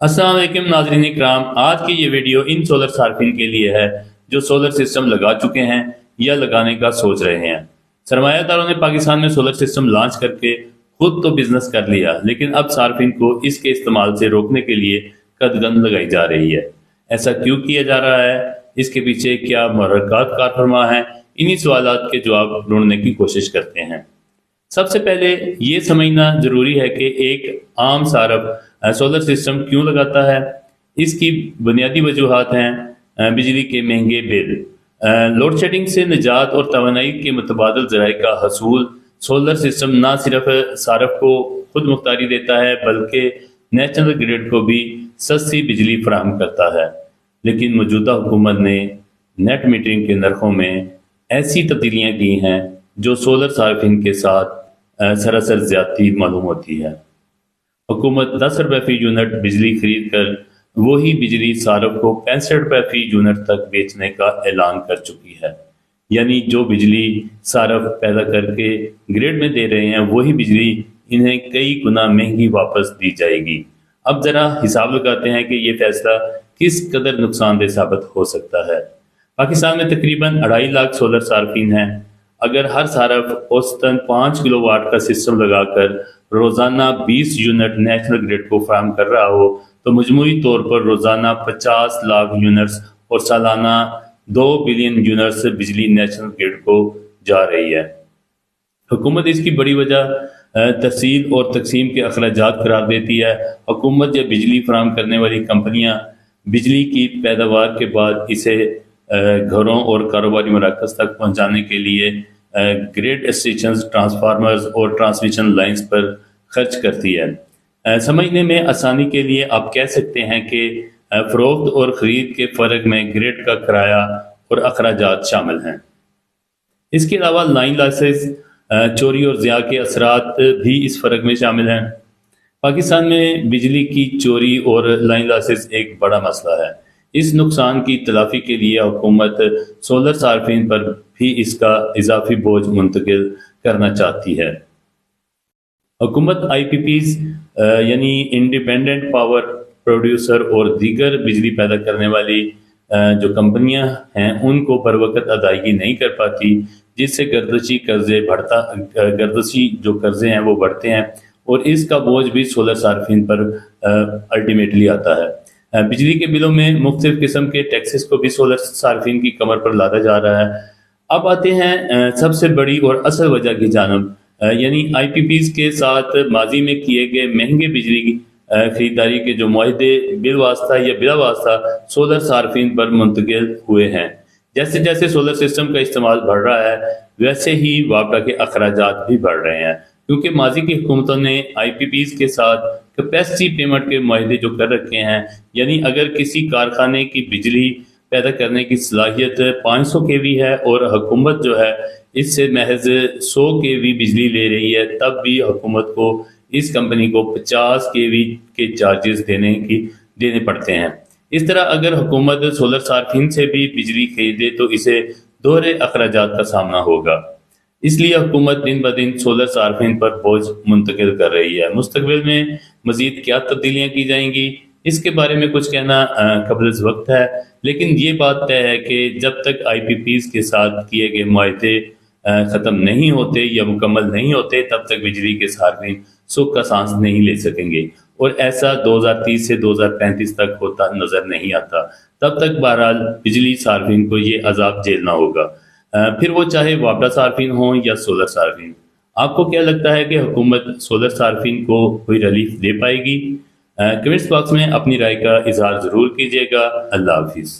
अस्सलाम वालेकुम नाज़रीन इकराम। आज की ये वीडियो इन सोलर सार्फिन के लिए है जो सोलर सिस्टम लगा चुके हैं या लगाने का सोच रहे हैं। सरमायादारों ने पाकिस्तान में सोलर सिस्टम लॉन्च करके खुद तो बिजनेस कर लिया, लेकिन अब सार्फिन को इसके इस्तेमाल से रोकने के लिए कदगन लगाई जा रही है। ऐसा क्यों किया जा रहा है, इसके पीछे क्या मुहर्रिकात कार फरमा है, इन्हीं सवालात के जवाब ढूंढने की कोशिश करते हैं। सबसे पहले ये समझना जरूरी है कि एक आम सारफ सोलर सिस्टम क्यों लगाता है। इसकी बुनियादी वजूहात हैं बिजली के महंगे बिल, लोड शेडिंग से निजात और तवानाई के मुतबादल ज़राए का हसूल। सोलर सिस्टम ना सिर्फ सारफ को खुद मुख्तारी देता है बल्कि नेशनल ग्रिड को भी सस्ती बिजली फराहम करता है। लेकिन मौजूदा हुकूमत ने नेट मीटरिंग के नरखों में ऐसी तब्दीलियाँ की हैं जो सोलर सार्फिन के साथ सरासर ज्यादती मालूम होती है। हुकूमत 10 रुपये फी यूनिट बिजली खरीद कर वही बिजली सारफ को 65 रुपये फी यूनिट तक बेचने का ऐलान कर चुकी है। यानी जो बिजली सारफ पैदा करके ग्रिड में दे रहे हैं वही बिजली इन्हें कई गुना महंगी वापस दी जाएगी। अब जरा हिसाब लगाते हैं कि ये फैसला किस कदर नुकसानदेह साबित हो सकता है। पाकिस्तान में तकरीबन 2.5 लाख सोलर सार्फिन हैं। अगर हर सारफ औसतन 5 किलोवाट का सिस्टम लगाकर रोजाना 20 यूनिट नेशनल ग्रिड को फराहम कर रहा हो तो मजमूई तौर पर रोजाना 50 लाख यूनिट्स और सालाना 2 बिलियन यूनिट्स बिजली नेशनल ग्रिड को जा रही है। हुकूमत इसकी बड़ी वजह तहसील और तकसीम के अखराजात करार देती है। हुकूमत या बिजली फराहम करने वाली कंपनियां बिजली की पैदावार के बाद इसे घरों और कारोबारी मराकज़ तक पहुंचाने के लिए ग्रिड स्टेशन, ट्रांसफार्मर्स और ट्रांसमिशन लाइंस पर खर्च करती है। समझने में आसानी के लिए आप कह सकते हैं कि फरोख्त और ख़रीद के फ़र्क में ग्रिड का किराया और अखराजात शामिल हैं। इसके अलावा लाइन लॉसेस, चोरी और ज़िया के असरात भी इस फ़र्क में शामिल हैं। पाकिस्तान में बिजली की चोरी और लाइन लॉसेस एक बड़ा मसला है। इस नुकसान की तलाफी के लिए हुकूमत सोलर सार्फिन पर भी इसका इजाफी बोझ मुंतकिल करना चाहती है। हुकूमत IPPs यानी इंडिपेंडेंट पावर प्रोड्यूसर और दीगर बिजली पैदा करने वाली जो कंपनियां हैं उनको बर वक्त अदायगी नहीं कर पाती, जिससे गर्दशी जो कर्जे हैं वो बढ़ते हैं और इसका बोझ भी सोलर सार्फिन पर अल्टीमेटली आता है। बिजली के बिलों में मुख्तलिफ किस्म के टैक्सेस को भी सोलर सार्फिन की कमर पर लादा जा रहा है। अब आते हैं सबसे बड़ी और असल वजह की जानब, यानी IPPs के साथ माजी में किए गए महंगे बिजली की खरीदारी के जो मुआहदे बिल वास्ता या बिला वास्ता सोलर सार्फिन पर मुंतकिल हुए हैं। जैसे जैसे सोलर सिस्टम का इस्तेमाल बढ़ रहा है वैसे ही वापडा के अखराजात भी बढ़ रहे हैं, क्योंकि माजी की हुकूमतों ने IPPs के साथ कैपेसिटी पेमेंट के मुआहदे जो कर रखे हैं, यानी अगर किसी कारखाने की बिजली पैदा करने की सलाहियत 500 kV है और हुकूमत जो है इससे महज 100 kV बिजली ले रही है, तब भी हुकूमत को इस कंपनी को 50 kV के चार्जेस देने पड़ते हैं। इस तरह अगर हुकूमत सोलर सार्फिन से भी बिजली खरीदे तो इसे दोहरे अखराजात का सामना होगा। इसलिए हुकूमत दिन ब दिन सोलर सार्फिन पर बोझ मुंतकिल कर रही है। मुस्तकबिल में मजीद क्या तब्दीलियाँ की जाएंगी इसके बारे में कुछ कहना कबल वक्त है, लेकिन ये बात तय है कि जब तक IPPs के साथ किए गए मुआहदे ख़त्म नहीं होते या मुकम्मल नहीं होते तब तक बिजली के सार्फिन सुख का सांस नहीं ले सकेंगे और ऐसा 2030 से 2035 तक होता नजर नहीं आता। तब तक बहरहाल बिजली सार्फिन को ये अजाब झेलना होगा, फिर वो चाहे वापडा सार्फिन हो या सोलर सार्फिन। आपको क्या लगता है कि हुकूमत सोलर सार्फिन को कोई रिलीफ दे पाएगी? कमेंट्स बॉक्स में अपनी राय का इजहार जरूर कीजिएगा। अल्लाह हाफिज़।